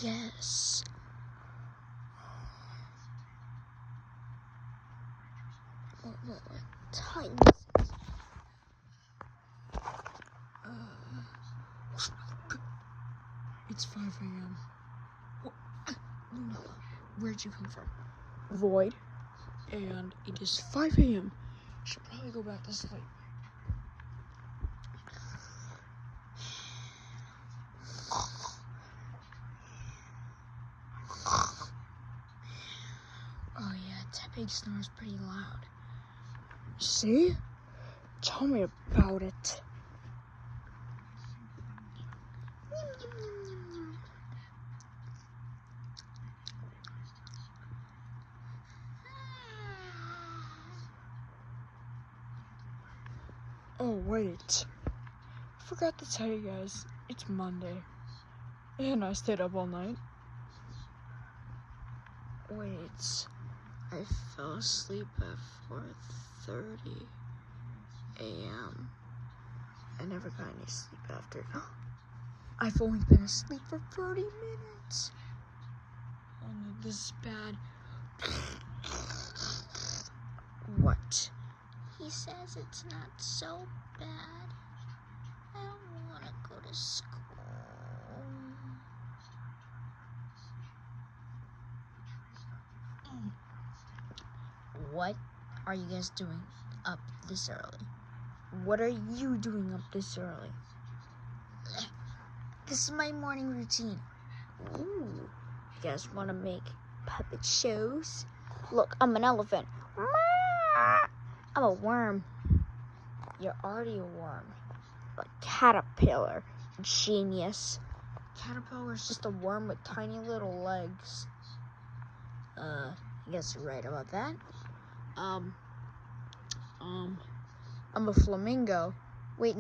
guess. What time is it? It's 5 a.m. Luna, where'd you come from? Void. And it is 5 a.m. Should probably go back to sleep. Oh yeah, that big snore is pretty loud. See? Tell me about it. Oh wait, I forgot to tell you guys, it's Monday, and I stayed up all night. Wait, I fell asleep at 4:30 a.m. I never got any sleep after. I've only been asleep for 30 minutes. Oh no, this is bad. What? He says it's not so bad. I don't want to go to school. What are you guys doing up this early? What are you doing up this early? This is my morning routine. Ooh, you guys want to make puppet shows? Look, I'm an elephant. I'm a worm. You're already a worm. A caterpillar. Genius. Caterpillar is just a worm with tiny little legs. I guess you're right about that. I'm a flamingo. Wait,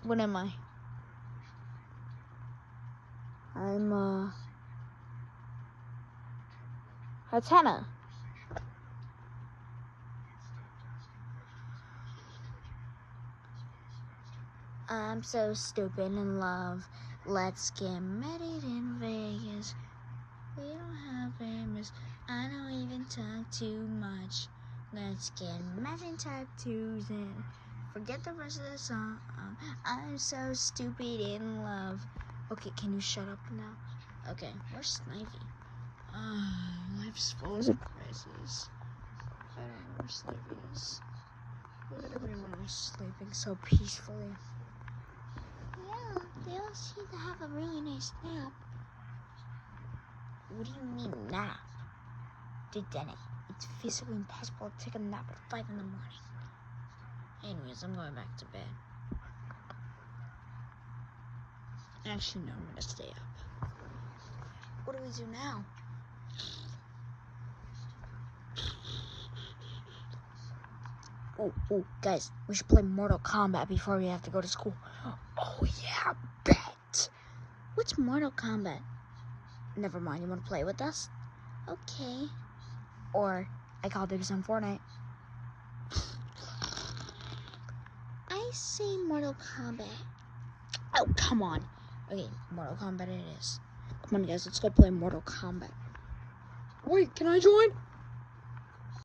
what am I? I'm a tenna. I'm so stupid in love. Let's get married in Vegas. We don't have famous. I don't even talk too much. Let's get matching tattoos and forget the rest of the song. I'm so stupid in love. Okay, can you shut up now? Okay, where's Snivy? Life's full of surprises. I don't know where Snivy is. Look at everyone else sleeping so peacefully. Yeah, they all seem to have a really nice nap. What do you mean nap? Lieutenant, it's physically impossible to take a nap at 5 in the morning. Anyways, I'm going back to bed. Actually, no, I'm gonna stay up. What do we do now? Oh, guys, we should play Mortal Kombat before we have to go to school. Oh yeah, bet. What's Mortal Kombat? Never mind, you want to play with us? Okay. Or I call dibs on Fortnite. I say Mortal Kombat. Oh, come on. Okay, Mortal Kombat it is. Come on, guys, let's go play Mortal Kombat. Wait, can I join?